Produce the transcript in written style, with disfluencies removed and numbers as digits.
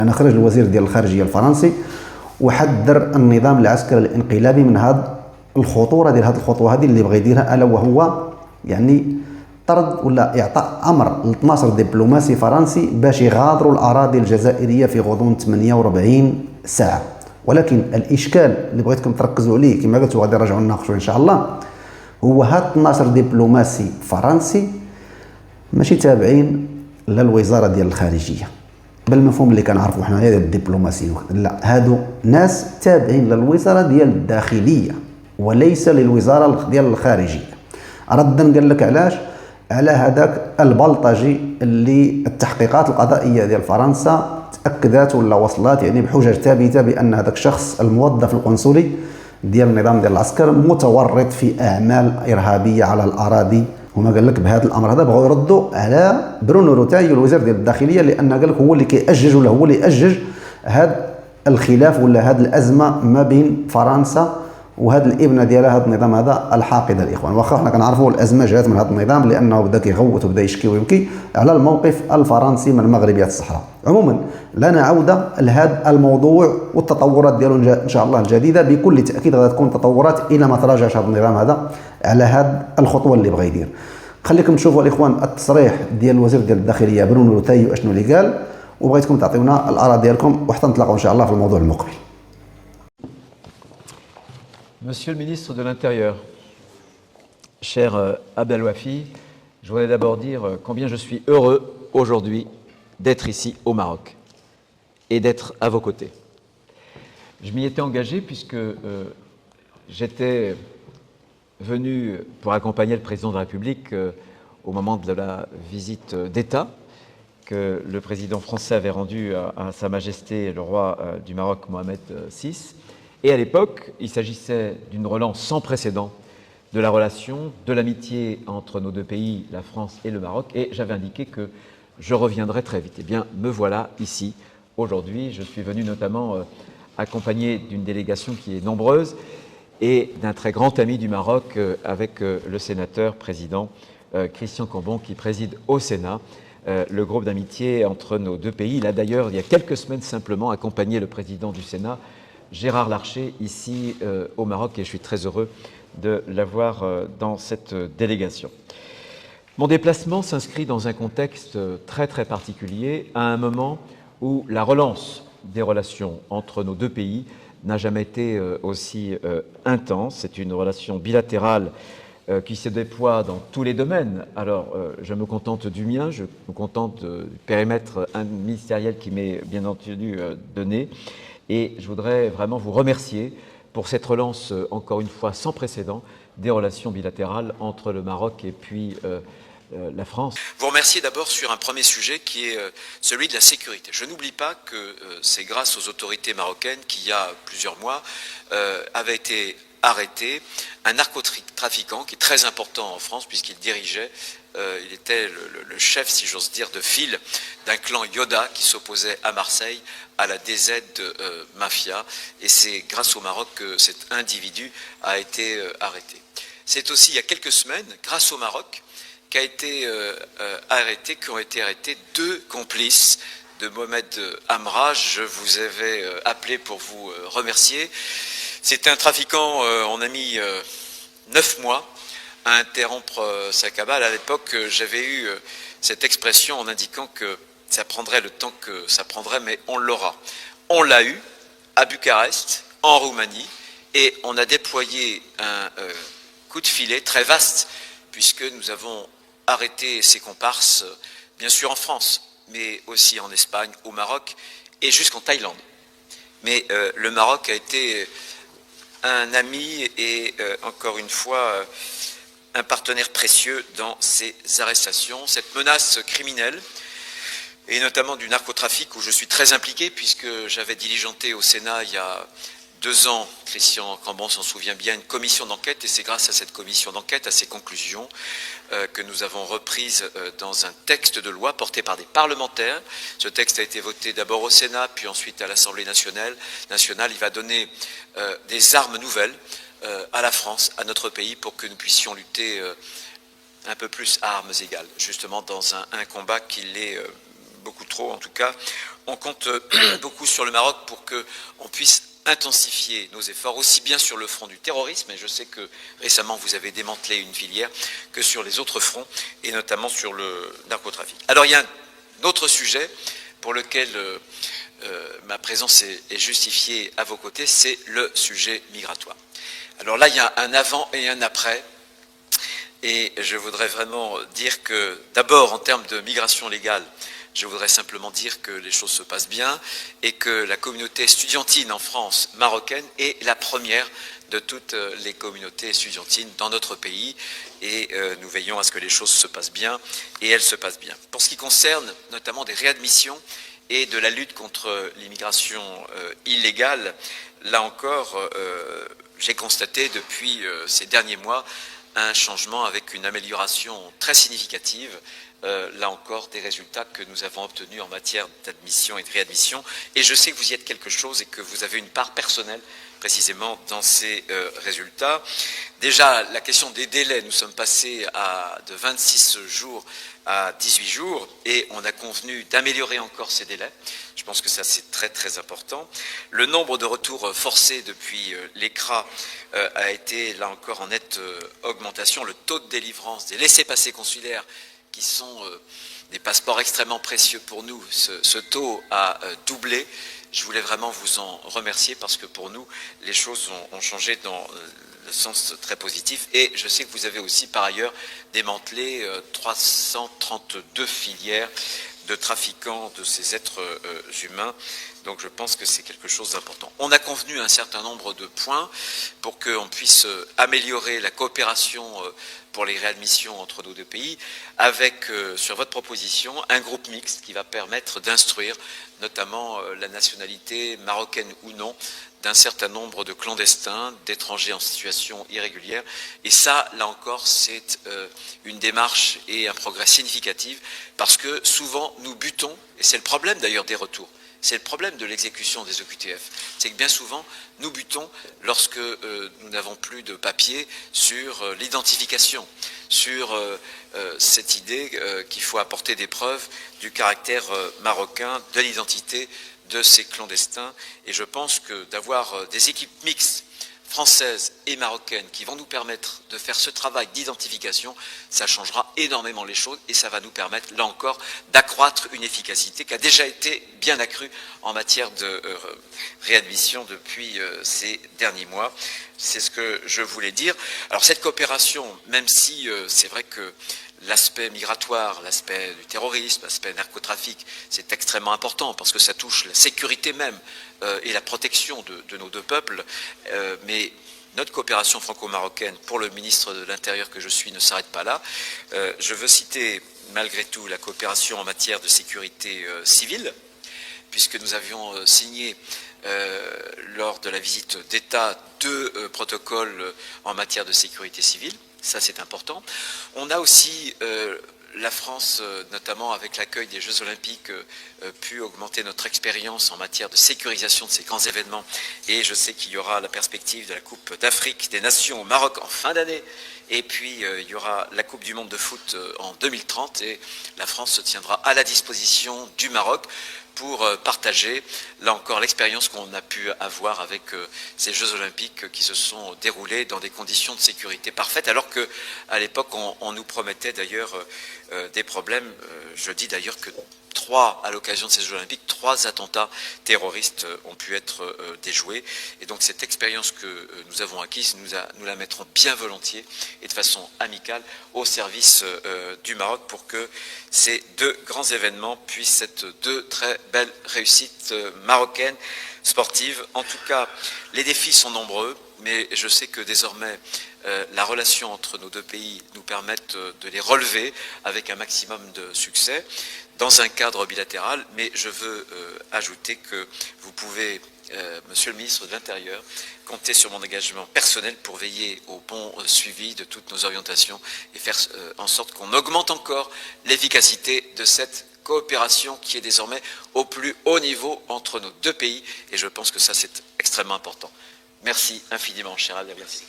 أنا خرج الوزير ديال الخارجية الفرنسي وحذر النظام العسكري الانقلابي من هذه الخطورة ديال هذه الخطوة هذه اللي بغى يديرها، ألا وهو يعني طرد ولا إعطاء أمر ل 12 دبلوماسي فرنسي باش يغادروا الأراضي الجزائرية في غضون 48 ساعة. ولكن الإشكال اللي بغيتكم تركزوا عليه كما قلت وغادي نرجعوا نناقشوا إن شاء الله، هو هاد 12 دبلوماسي فرنسي ماشي تابعين للوزارة ديال الخارجية بالمفهوم اللي كنعرفوا حنايا ديال الدبلوماسيين، لا، هادو ناس تابعين للوزارة ديال الداخلية وليس للوزارة ديال الخارجية. ردا قال لك علاش؟ على هذاك البلطجي اللي التحقيقات القضائية ديال فرنسا تأكدت ولا وصلت يعني بحجج ثابتة بأن هذاك الشخص الموظف القنصلي ديال النظام ديال العسكر متورط في أعمال إرهابية على الأراضي. هما قال لك بهذا الامر هذا بغاو يردوا على برونو روتاي الوزير ديال الداخليه، لان قال لك هو اللي كيأجج ولا هو اللي يأجج هذا الخلاف ولا هذه الازمه ما بين فرنسا وهذا الابنه ديالها هذا النظام هذا الحاقد الاخوان. واخا حنا كنعرفوا الازمه جات من هذا النظام لانه بدا كيغوت وبدا يشكي ويبكي على الموقف الفرنسي من مغربيه الصحراء. عموما لنا عوده لهذا الموضوع والتطورات ديالو ان شاء الله الجديده، بكل تاكيد غادي تكون تطورات الى ما تراجعش هذا النظام هذا على هذه الخطوه اللي بغى يدير. خليكم تشوفوا الاخوان التصريح ديال الوزير ديال الداخليه برونو روتاي اشنو اللي قال، وبغيتكم تعطيونا الاراء ديالكم وحتى نتلاقاو ان شاء الله في الموضوع المقبل. Monsieur le ministre de l'Intérieur, cher Abdel Wafi, je voudrais d'abord dire combien je suis heureux aujourd'hui d'être ici au Maroc et d'être à vos côtés. Je m'y étais engagé puisque j'étais venu pour accompagner le président de la République au moment de la visite d'État que le président français avait rendue à Sa Majesté le roi du Maroc Mohamed VI. Et à l'époque, il s'agissait d'une relance sans précédent de la relation, de l'amitié entre nos deux pays, la France et le Maroc, et j'avais indiqué que je reviendrais très vite. Eh bien, me voilà ici aujourd'hui. Je suis venu notamment accompagné d'une délégation qui est nombreuse et d'un très grand ami du Maroc avec le sénateur président Christian Cambon qui préside au Sénat le groupe d'amitié entre nos deux pays. Il a d'ailleurs, il y a quelques semaines simplement, accompagné le président du Sénat, Gérard Larcher, ici au Maroc, et je suis très heureux de l'avoir dans cette délégation. Mon déplacement s'inscrit dans un contexte très particulier, à un moment où la relance des relations entre nos deux pays n'a jamais été aussi intense. C'est une relation bilatérale qui se déploie dans tous les domaines. Alors, je me contente du mien, je me contente du périmètre ministériel qui m'est bien entendu donné. Et je voudrais vraiment vous remercier pour cette relance, encore une fois, sans précédent, des relations bilatérales entre le Maroc et puis la France. Vous remercier d'abord sur un premier sujet qui est celui de la sécurité. Je n'oublie pas que c'est grâce aux autorités marocaines qu'il y a plusieurs mois avait été arrêté un narcotrafiquant qui est très important en France puisqu'il dirigeait, il était le chef, si j'ose dire, de file d'un clan Yoda qui s'opposait à Marseille à la DZ Mafia, et c'est grâce au Maroc que cet individu a été arrêté. C'est aussi il y a quelques semaines, grâce au Maroc, qui ont été arrêtés deux complices de Mohamed Amra. Je vous avais appelé pour vous remercier. C'était un trafiquant, on a mis 9 mois à interrompre sa cabale. À l'époque, j'avais eu cette expression en indiquant que ça prendrait le temps que ça prendrait, mais on l'aura. On l'a eu à Bucarest, en Roumanie, et on a déployé un coup de filet très vaste, puisque nous avons arrêté ces comparses, bien sûr en France, mais aussi en Espagne, au Maroc, et jusqu'en Thaïlande. Mais le Maroc a été un ami et encore une fois un partenaire précieux dans ces arrestations. Cette menace criminelle, et notamment du narcotrafic où je suis très impliqué puisque j'avais diligenté au Sénat il y a 2 ans, Christian Cambon s'en souvient bien, une commission d'enquête, et c'est grâce à cette commission d'enquête, à ses conclusions, que nous avons reprises dans un texte de loi porté par des parlementaires. Ce texte a été voté d'abord au Sénat, puis ensuite à l'Assemblée nationale. Il va donner des armes nouvelles à la France, à notre pays, pour que nous puissions lutter un peu plus à armes égales, justement dans un combat qui l'est beaucoup trop, en tout cas, On compte beaucoup sur le Maroc pour qu'on puisse intensifier nos efforts, aussi bien sur le front du terrorisme, et je sais que récemment vous avez démantelé une filière, que sur les autres fronts, et notamment sur le narcotrafic. Alors il y a un autre sujet pour lequel ma présence est justifiée à vos côtés, c'est le sujet migratoire. Alors là, il y a un avant et un après, et je voudrais vraiment dire que, d'abord, en termes de migration légale, je voudrais simplement dire que les choses se passent bien et que la communauté estudiantine en France marocaine est la première de toutes les communautés estudiantines dans notre pays, et nous veillons à ce que les choses se passent bien, et elles se passent bien. Pour ce qui concerne notamment des réadmissions et de la lutte contre l'immigration illégale, là encore, j'ai constaté depuis ces derniers mois un changement avec une amélioration très significative, là encore, des résultats que nous avons obtenus en matière d'admission et de réadmission. Et je sais que vous y êtes quelque chose et que vous avez une part personnelle précisément dans ces résultats. Déjà, la question des délais, nous sommes passés de 26 jours à 18 jours et on a convenu d'améliorer encore ces délais. Je pense que ça, c'est très très important. Le nombre de retours forcés depuis l'ECRA a été là encore en nette augmentation. Le taux de délivrance des laissez-passer consulaires, qui sont des passeports extrêmement précieux pour nous, ce taux a doublé. Je voulais vraiment vous en remercier parce que pour nous, les choses ont changé dans le sens très positif. Et je sais que vous avez aussi par ailleurs démantelé 332 filières de trafiquants de ces êtres humains. Donc je pense que c'est quelque chose d'important. On a convenu un certain nombre de points pour qu'on puisse améliorer la coopération pour les réadmissions entre nos deux pays, avec, sur votre proposition, un groupe mixte qui va permettre d'instruire notamment la nationalité marocaine ou non d'un certain nombre de clandestins, d'étrangers en situation irrégulière. Et ça, là encore, c'est une démarche et un progrès significatif, parce que souvent nous butons, et c'est le problème d'ailleurs des retours, c'est le problème de l'exécution des OQTF. C'est que bien souvent, nous butons lorsque nous n'avons plus de papier sur l'identification, sur cette idée qu'il faut apporter des preuves du caractère marocain, de l'identité de ces clandestins. Et je pense que d'avoir des équipes mixtes, françaises et marocaines, qui vont nous permettre de faire ce travail d'identification, ça changera énormément les choses et ça va nous permettre, là encore, d'accroître une efficacité qui a déjà été bien accrue en matière de réadmission depuis ces derniers mois. C'est ce que je voulais dire. Alors cette coopération, même si c'est vrai que l'aspect migratoire, l'aspect du terrorisme, l'aspect narcotrafic, c'est extrêmement important parce que ça touche la sécurité même et la protection de nos deux peuples. Mais notre coopération franco-marocaine pour le ministre de l'Intérieur que je suis ne s'arrête pas là. Je veux citer malgré tout la coopération en matière de sécurité civile, puisque nous avions signé lors de la visite d'État 2 protocoles en matière de sécurité civile. Ça, c'est important. On a aussi, la France, notamment avec l'accueil des Jeux Olympiques, pu augmenter notre expérience en matière de sécurisation de ces grands événements. Et je sais qu'il y aura la perspective de la Coupe d'Afrique des Nations au Maroc en fin d'année. Et puis, il y aura la Coupe du Monde de foot en 2030. Et la France se tiendra à la disposition du Maroc pour partager, là encore, l'expérience qu'on a pu avoir avec ces Jeux Olympiques qui se sont déroulés dans des conditions de sécurité parfaites, alors qu'à l'époque, on nous promettait d'ailleurs des problèmes. Je dis d'ailleurs que à l'occasion de ces Jeux Olympiques, 3 attentats terroristes ont pu être déjoués. Et donc cette expérience que nous avons acquise, nous la mettrons bien volontiers et de façon amicale au service du Maroc pour que ces 2 grands événements puissent être 2 très belles réussites marocaines, sportives. En tout cas, les défis sont nombreux, mais je sais que désormais, la relation entre nos deux pays nous permette de les relever avec un maximum de succès dans un cadre bilatéral. Mais je veux ajouter que vous pouvez, Monsieur le ministre de l'Intérieur, compter sur mon engagement personnel pour veiller au bon suivi de toutes nos orientations et faire en sorte qu'on augmente encore l'efficacité de cette coopération qui est désormais au plus haut niveau entre nos deux pays. Et je pense que ça, c'est extrêmement important. Merci infiniment, cher Abdel. Merci.